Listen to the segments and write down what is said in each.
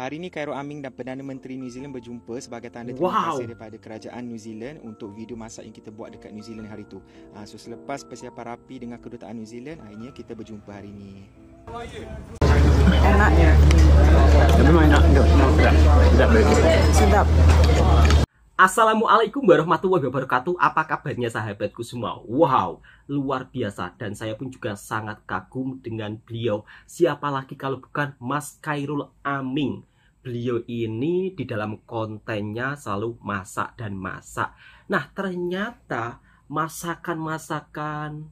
Hari ini Khairul Aming dan Perdana Menteri New Zealand berjumpa sebagai tanda terima kasih daripada kerajaan New Zealand untuk video masak yang kita buat dekat New Zealand hari tu. So selepas persiapan rapi dengan kedutaan New Zealand, akhirnya kita berjumpa hari ini. Enak ya? Memang enak, Sedap. Assalamualaikum warahmatullahi wabarakatuh. Apa kabarnya sahabatku semua? Wow, luar biasa. Dan saya pun juga sangat kagum dengan beliau. Siapa lagi kalau bukan Mas Khairul Aming. Beliau ini di dalam kontennya selalu masak dan masak. Nah, ternyata masakan-masakan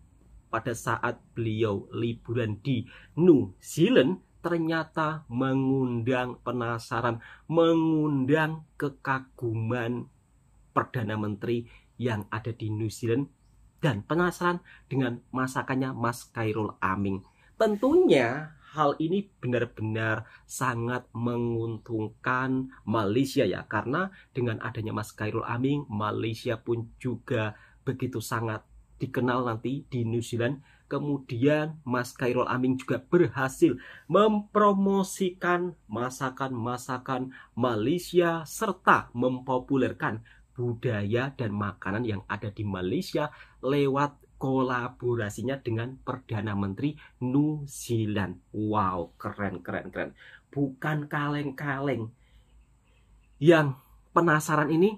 pada saat beliau liburan di New Zealand ternyata mengundang penasaran, mengundang kekaguman Perdana Menteri yang ada di New Zealand dan penasaran dengan masakannya Mas Khairul Aming. Tentunya hal ini benar-benar sangat menguntungkan Malaysia ya, karena dengan adanya Mas Khairul Aming, Malaysia pun juga begitu sangat dikenal nanti di New Zealand. Kemudian Mas Khairul Aming juga berhasil mempromosikan masakan-masakan Malaysia serta mempopulerkan budaya dan makanan yang ada di Malaysia lewat kolaborasinya dengan Perdana Menteri New Zealand. Wow, keren. Bukan kaleng-kaleng. Yang penasaran ini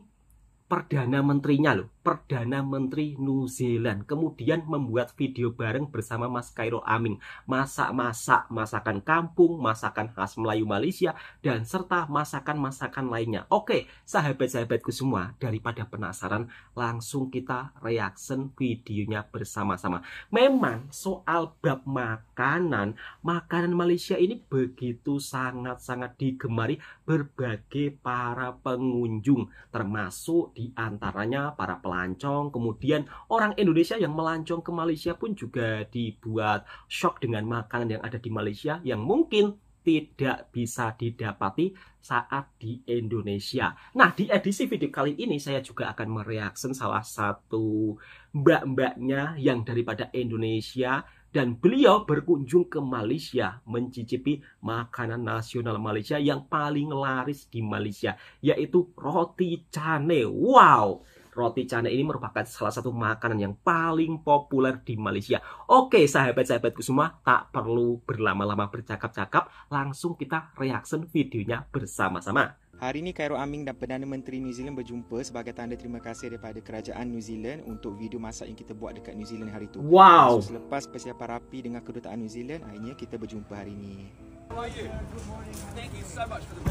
Perdana Menterinya loh, Perdana Menteri New Zealand. Kemudian membuat video bareng bersama Mas Khairul Aming. Masak-masak, masakan kampung, masakan khas Melayu Malaysia, dan serta masakan-masakan lainnya. Oke, sahabat-sahabatku semua, daripada penasaran, langsung kita reaction videonya bersama-sama. Memang soal bab makanan Malaysia ini begitu sangat-sangat digemari berbagai para pengunjung, termasuk di antaranya para pelancong. Kemudian orang Indonesia yang melancong ke Malaysia pun juga dibuat shock dengan makanan yang ada di Malaysia yang mungkin tidak bisa didapati saat di Indonesia. Nah, di edisi video kali ini saya juga akan mereaction salah satu mbak-mbaknya yang daripada Indonesia, dan beliau berkunjung ke Malaysia mencicipi makanan nasional Malaysia yang paling laris di Malaysia, yaitu roti canai. Wow, roti canai ini merupakan salah satu makanan yang paling populer di Malaysia. Oke, sahabat-sahabatku semua, tak perlu berlama-lama bercakap-cakap, langsung kita reaction videonya bersama-sama. Hari ini Khairul Aming dan Perdana Menteri New Zealand berjumpa sebagai tanda terima kasih daripada kerajaan New Zealand untuk video masak yang kita buat dekat New Zealand hari tu. Wow. So selepas persiapan rapi dengan kedutaan New Zealand, akhirnya kita berjumpa hari ini.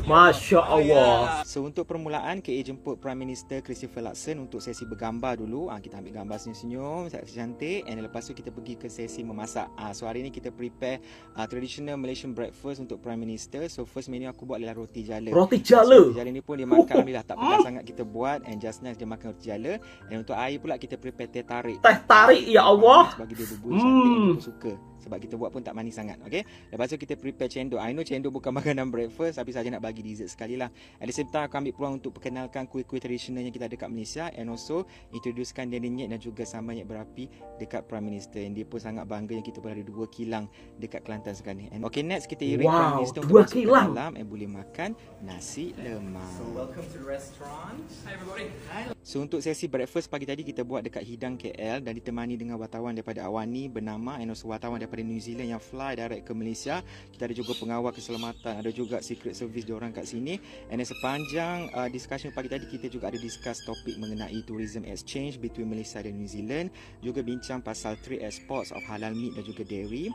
Masya Allah. So untuk permulaan, KA jemput Prime Minister Christopher Luxon untuk sesi bergambar dulu. Kita ambil gambar senyum-senyum, cantik, and lepas tu kita pergi ke sesi memasak. So hari ni kita prepare traditional Malaysian breakfast untuk Prime Minister. So first menu aku buat adalah roti jala. Roti jala. Roti jala ni pun dia makan alhamdulillah tak pedas sangat kita buat, and just nice dia makan roti jala. Dan untuk air pula kita prepare teh tarik. Teh tarik, ya Allah. Bagi dia bubur cantik yang aku suka. Sebab kita buat pun tak manis sangat. Okay? Lepas tu kita prepare cendol. I know cendol bukan makanan breakfast, tapi saja nak bagi dessert sekali lah. At the same time, aku ambil peluang untuk perkenalkan kuih-kuih tradisional yang kita ada dekat Malaysia, and also introducekan dia nyet dan juga sambal nyet berapi dekat Prime Minister. And dia pun sangat bangga yang kita pun ada 2 kilang dekat Kelantan sekarang ni. And okay, next kita iring Prime Minister untuk masuk ke dalam and boleh makan nasi lemak. So welcome to the restaurant. Hi everybody. Hi. So untuk sesi breakfast pagi tadi kita buat dekat Hidang KL dan ditemani dengan wartawan daripada Awani bernama, and also wartawan daripada New Zealand yang fly direct ke Malaysia. Kita ada juga pengawal keselamatan, ada juga secret service diorang kat sini. And sepanjang discussion pagi tadi kita juga ada discuss topik mengenai tourism exchange between Malaysia dan New Zealand, juga bincang pasal trade exports of halal meat dan juga dairy,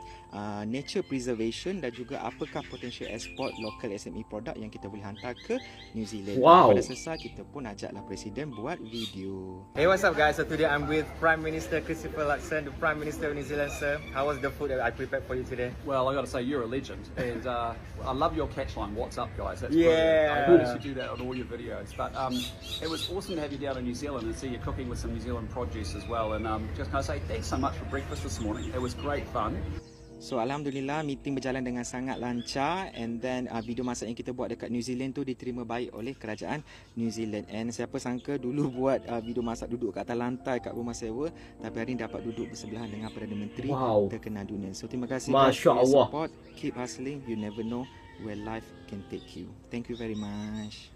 nature preservation, dan juga apakah potential export local SME product yang kita boleh hantar ke New Zealand. Wow. Pada selesai kita pun ajaklah Presiden buat video. Hey, what's up guys? So today I'm with Prime Minister Christopher Luxon, the Prime Minister of New Zealand, sir. How was the food that I prepared for you today? Well, I got to say you're a legend, and I love your catchline. What's up, guys? That's Yeah. brilliant. I noticed you do that on all your videos. But it was awesome to have you down in New Zealand and see you cooking with some New Zealand produce as well. And just can I say thanks so much for breakfast this morning. It was great fun. So alhamdulillah meeting berjalan dengan sangat lancar, and then video masak yang kita buat dekat New Zealand tu diterima baik oleh kerajaan New Zealand. And siapa sangka dulu buat video masak duduk kat atas lantai kat rumah sewa, tapi hari ni dapat duduk bersebelahan dengan Perdana Menteri terkenal dunia. So terima kasih Masya for your Allah. support. Keep hustling, you never know where life can take you. Thank you very much.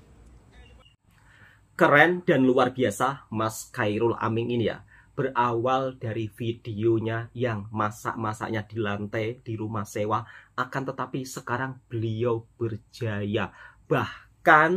Keren dan luar biasa Mas Khairul Aming ini ya. Berawal dari videonya yang masak-masaknya di lantai di rumah sewa, akan tetapi sekarang beliau berjaya. Bahkan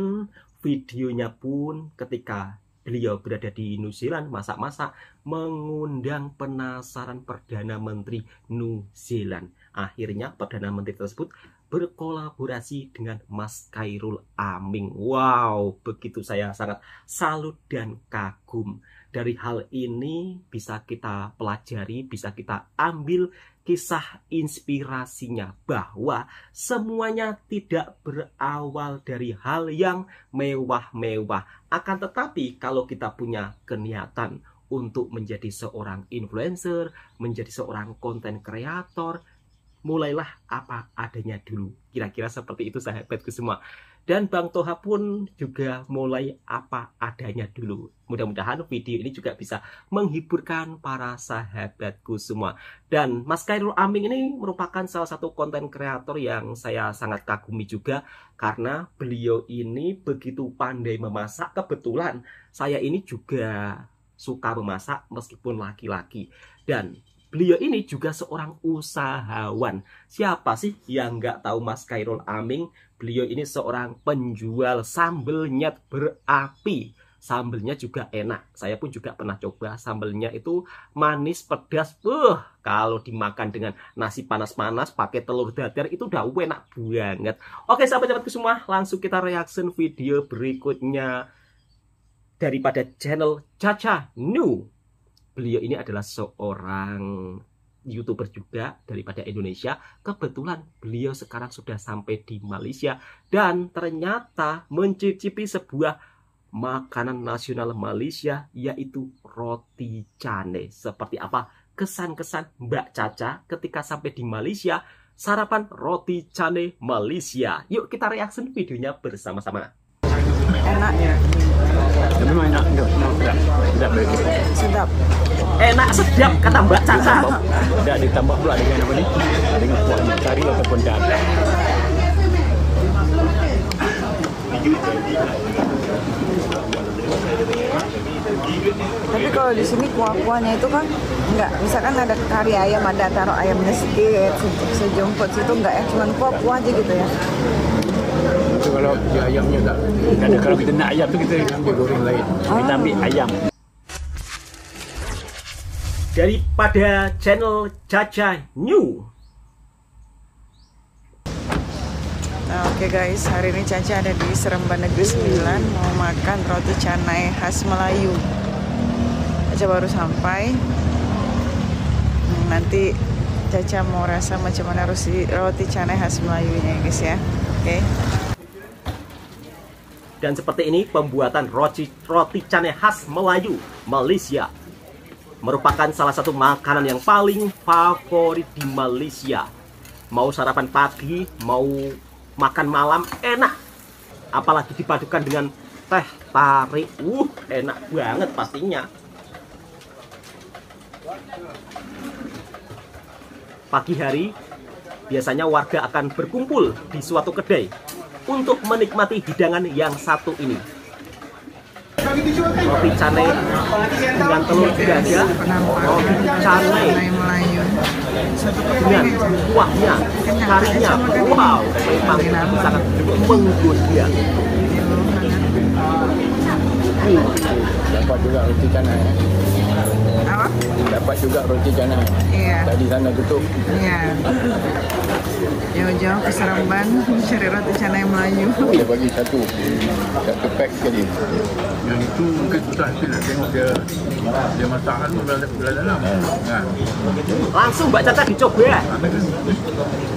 videonya pun ketika beliau berada di New Zealand masak-masak mengundang penasaran Perdana Menteri New Zealand. Akhirnya Perdana Menteri tersebut berkolaborasi dengan Mas Khairul Aming. Wow, begitu saya sangat salut dan kagum. Dari hal ini bisa kita pelajari, bisa kita ambil kisah inspirasinya bahwa semuanya tidak berawal dari hal yang mewah-mewah. Akan tetapi kalau kita punya keniatan untuk menjadi seorang influencer, menjadi seorang konten kreator, mulailah apa adanya dulu. Kira-kira seperti itu sahabatku semua. Dan Bang Toha pun juga mulai apa adanya dulu. Mudah-mudahan video ini juga bisa menghiburkan para sahabatku semua. Dan Mas Khairul Aming ini merupakan salah satu konten kreator yang saya sangat kagumi juga. Karena beliau ini begitu pandai memasak. Kebetulan saya ini juga suka memasak meskipun laki-laki. Dan beliau ini juga seorang usahawan. Siapa sih yang nggak tahu Mas Khairul Aming? Beliau ini seorang penjual sambal nyet berapi. Sambelnya juga enak. Saya pun juga pernah coba. Sambelnya itu manis, pedas. Kalau dimakan dengan nasi panas-panas pakai telur dadar itu udah enak banget. Oke sahabat-sahabatku semua, langsung kita reaction video berikutnya daripada channel Caca New. Beliau ini adalah seorang YouTuber juga daripada Indonesia. Kebetulan beliau sekarang sudah sampai di Malaysia dan ternyata mencicipi sebuah makanan nasional Malaysia, yaitu roti canai. Seperti apa kesan-kesan Mbak Caca ketika sampai di Malaysia sarapan roti canai Malaysia? Yuk kita reaction videonya bersama-sama. Enak. Memang enak, sedap lagi. Sedap. Enak sedap kata Mbak Caca. Tidak ditambah pula dengan apa ni? Dengan kuah kari ataupun dada. Tapi kalau di sini kuah-kuahnya itu kan enggak, misalkan ada kari ayam, ada taruh ayamnya sedikit, sejumput situ enggak ya, cuma kuah-kuah aja gitu ya. Itu kalau di ayamnya tak ada. Kalau kita nak ayam tu kita ambil goreng lain. Kita ambil ayam. Daripada channel Caca New. Nah, oke guys, hari ini Caca ada di Seremban Negeri 9 mau makan roti canai khas Melayu. Caca baru sampai. Nanti Caca mau rasa macam mana roti canai khas Melayunya guys ya. Oke. Dan seperti ini pembuatan roti canai khas Melayu Malaysia. Merupakan salah satu makanan yang paling favorit di Malaysia. Mau sarapan pagi, mau makan malam, enak. Apalagi dipadukan dengan teh tarik. Enak banget pastinya. Pagi hari, biasanya warga akan berkumpul di suatu kedai untuk menikmati hidangan yang satu ini. Roti canai dengan telur dada, roti canai Melayu. dengan kuahnya, karinya, wow, memang sangat menggoda. Dapat juga roti canai. Apa? Dapat juga roti canai. Iya. Tadi sana tutup. Iya. Jauh-jauh ke Seremban cari roti canai Melayu. Dia bagi satu pack sekali. Yang itu mungkin susah sih nak tengok dia masak tu belah dalam. Langsung Mbak Caca dicoba.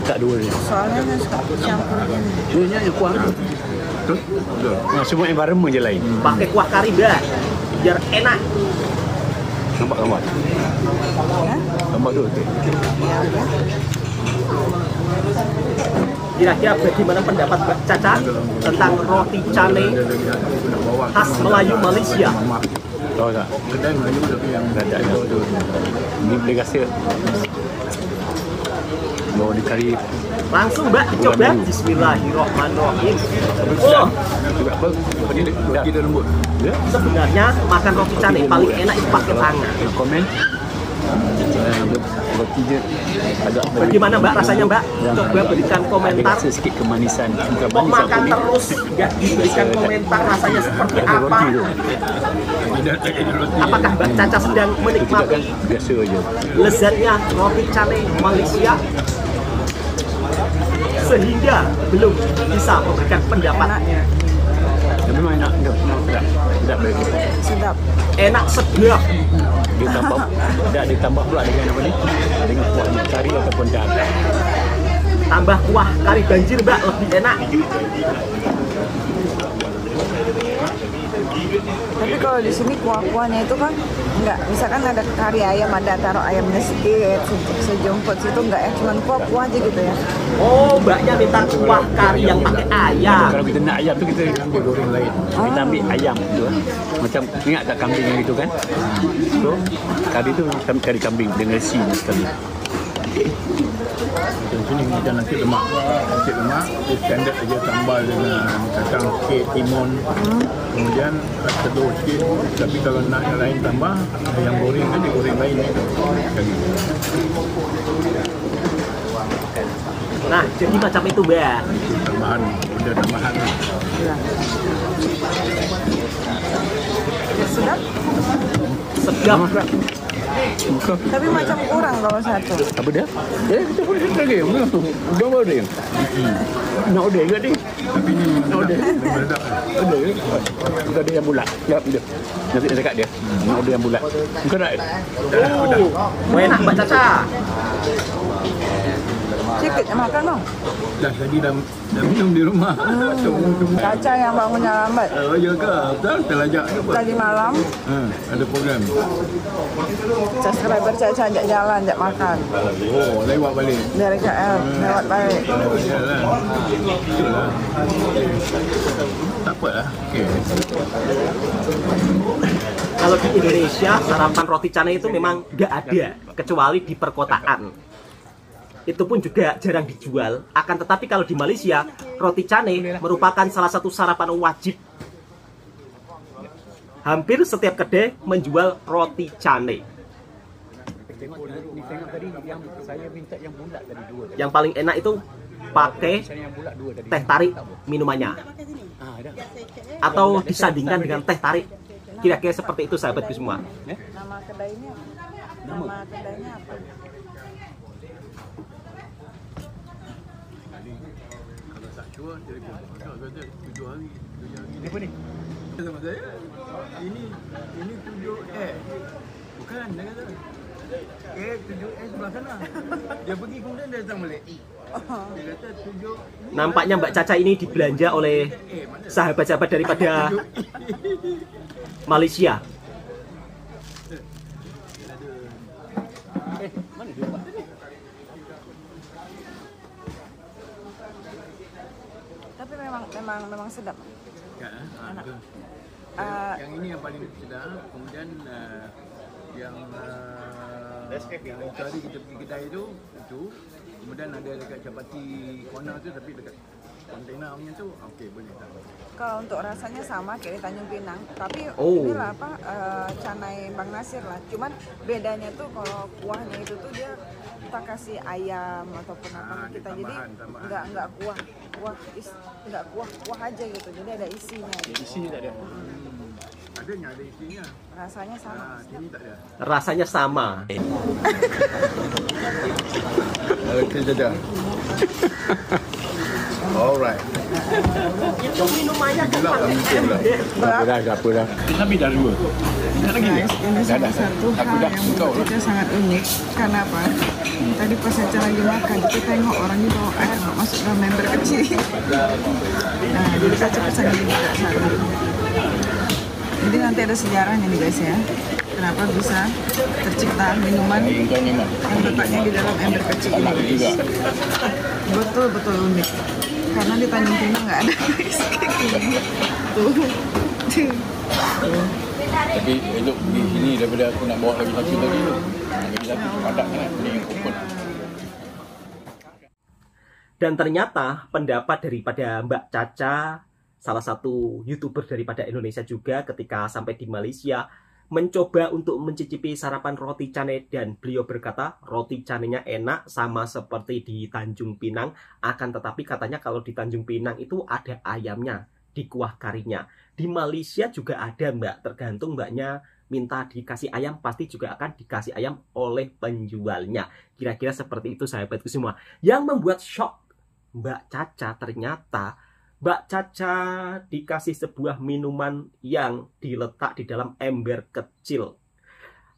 Tak dua dia. Soalnya saya suka campur gini. Dia yang kuah. Betul? Betul. Semua environment je lain. Pakai kuah kari dah, biar enak. Nampak gambar? Ya? Gambar tu betul. Kira-kira bagaimana pendapat Mbak Caca tentang roti canai khas Melayu Malaysia? Tahu tak? Kedai Melayu tapi yang dadak tu. Ni boleh rasa Bawa di kari. Langsung Mbak dicoba. Bismillahirrohmanirrohim. Oh, Juga apa? Roti dia lembut. Ya. sebenarnya makan roti canai paling enak itu pakai tangan. Komen. Roti dia agak Bagaimana Mbak rasanya Mbak? Coba berikan komentar. ada sedikit kemanisan. Bukan Kok manis makan apa ni. terus nggak diberikan komentar rasanya seperti apa? Apakah Mbak Caca sedang menikmati Biasa aja. lezatnya roti canai Malaysia sehingga belum bisa memberikan pendapat? Memang enak. Sedap lagi. Sedap. Enak sedap. Dia ditambah pula dengan apa ni? Dengan kuah kari ataupun daging. Tambah kuah kari banjir Mbak, lebih enak. Tapi kalau di sini kuah-kuahnya itu kan enggak, misalkan ada kari ayam, ada taruh ayamnya sedikit, sejumput situ enggak ya, cuman kuah-kuah aja gitu ya. Oh, Mbaknya minta kuah kari yang pakai ayam. Kalau kita nak ayam tu kita ambil goreng lain. Kita ambil ayam tu. Macam ingat tak kambing yang itu kan? So, kari tu kari kambing dengan si sekali. Di sini kita nanti lemak. Nanti lemak, standard aja sambal dengan kacang sikit, timun. Kemudian telur sikit. Tapi kalau nak yang lain tambah, ayam goreng tu digoreng lain itu. Nah, jadi macam itu Mbak. Tambahan, udah tambahan. Sedap, Sedap. tapi macam kurang kalau satu. Apa dia? Kita boleh cerita lagi. Mana tu? Udah baru dia. Nak order ke ni? Tapi ni nak order. Order ke? Kita ada yang bulat. Ya, dia. Nanti dia cakap dia. Nak order yang bulat. Bukan tak? Oh, enak Mbak Caca. Sikit yang makan dong. Dah tadi dah minum di rumah. Caca yang bangunnya lambat. Oh, ya ke? Betul? Terlajak ke apa? Tadi malam, Ada program. subscriber Caca ajak jalan, ajak makan. Oh, lewat balik. Dari KL, lewat balik. Yalah. Itulah. Tak apa lah. Okey. Kalau di Indonesia sarapan roti canai itu memang nggak ada kecuali di perkotaan. Itu pun juga jarang dijual. Akan tetapi kalau di Malaysia roti canai merupakan salah satu sarapan wajib. Hampir setiap kedai menjual roti canai. Tengok tadi yang saya minta yang bulat tadi dua. Yang paling enak itu pakai Yang bulat dua tadi. teh tarik minumannya. Atau disandingkan dengan teh tarik. Kira-kira seperti itu sahabatku semua. Nama kedainya, nama kedainya apa? Kalau tak cuak, dia kata 7 hari. Apa ni? Sama saya. Ini 7A. Bukan, dia kata. 7A sebelah sana. Dia pergi kemudian dia datang balik. Dia kata 7. Nampaknya Mbak Caca ini dibelanja oleh sahabat-sahabat daripada Malaysia. Mana dia buat tadi? Tapi memang sedap. Ya, betul. Yang ini yang paling sedap. Kemudian yang tadi kita pergi kedai itu. Kemudian ada dekat Capati corner tu, tapi dekat kontainer punya tu, okey boleh tak? Kalau untuk rasanya sama kayak di Tanjung Pinang, tapi Oh. inilah apa canai Bang Nasir lah. Cuman bedanya tuh kalau kuahnya itu tuh dia kita kasih ayam ataupun apa kita, jadi tambahan. nggak nggak kuah aja gitu. Jadi ada isinya. Gitu. Isinya tak ada. Adanya ada isinya. Rasanya sama. Sini tak ada. Rasanya sama. Okey saja. Alright. Itu minumannya Gelap dah mungkin pula. Tak apa dah. Tapi dah dua. Tak lagi ni? Ini salah satu hal yang menurut kita sangat unik. Karena apa? Tadi pas saya lagi makan, kita tengok orang ini bawa air masuk dalam member kecil. Nah, jadi Caca pesan ini juga sana. Jadi nanti ada sejarahnya nih guys ya. Kenapa bisa tercipta minuman yang letaknya di dalam ember kecil ini? Betul-betul unik. Karena di Tanjung Pinang nggak ada guys kayak gini. Tuh. Tapi elok pergi sini daripada aku nak bawa lagi satu tadi tu. Lagi satu padak kan, ni yang open. Dan ternyata pendapat daripada Mbak Caca, salah satu YouTuber daripada Indonesia juga, ketika sampai di Malaysia mencoba untuk mencicipi sarapan roti cane, dan beliau berkata roti canenya enak sama seperti di Tanjung Pinang, akan tetapi katanya kalau di Tanjung Pinang itu ada ayamnya di kuah karinya. Di Malaysia juga ada Mbak, tergantung Mbaknya minta dikasih ayam, pasti juga akan dikasih ayam oleh penjualnya. Kira-kira seperti itu sahabatku semua. Yang membuat shock Mbak Caca, ternyata Mbak Caca dikasih sebuah minuman yang diletak di dalam ember kecil.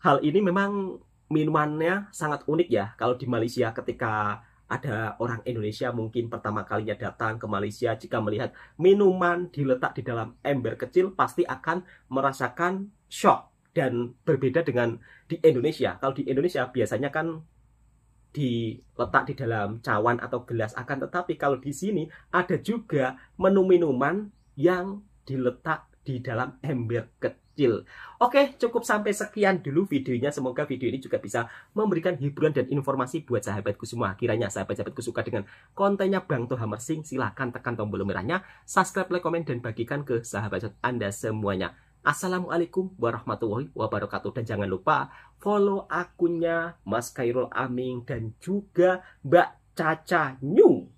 Hal ini memang minumannya sangat unik ya. Kalau di Malaysia, ketika ada orang Indonesia mungkin pertama kalinya datang ke Malaysia, jika melihat minuman diletak di dalam ember kecil, pasti akan merasakan shock. Dan berbeda dengan di Indonesia. Kalau di Indonesia biasanya kan diletak di dalam cawan atau gelas, akan tetapi kalau di sini ada juga menu minuman yang diletak di dalam ember kecil. Oke, cukup sampai sekian dulu videonya. Semoga video ini juga bisa memberikan hiburan dan informasi buat sahabatku semua. Kiranya sahabat-sahabatku suka dengan kontennya Bang Toha Mersing, silahkan tekan tombol merahnya, subscribe, like, komen, dan bagikan ke sahabat Anda semuanya. Assalamualaikum warahmatullahi wabarakatuh. Dan jangan lupa follow akunnya Mas Khairul Aming dan juga Mbak Caca New.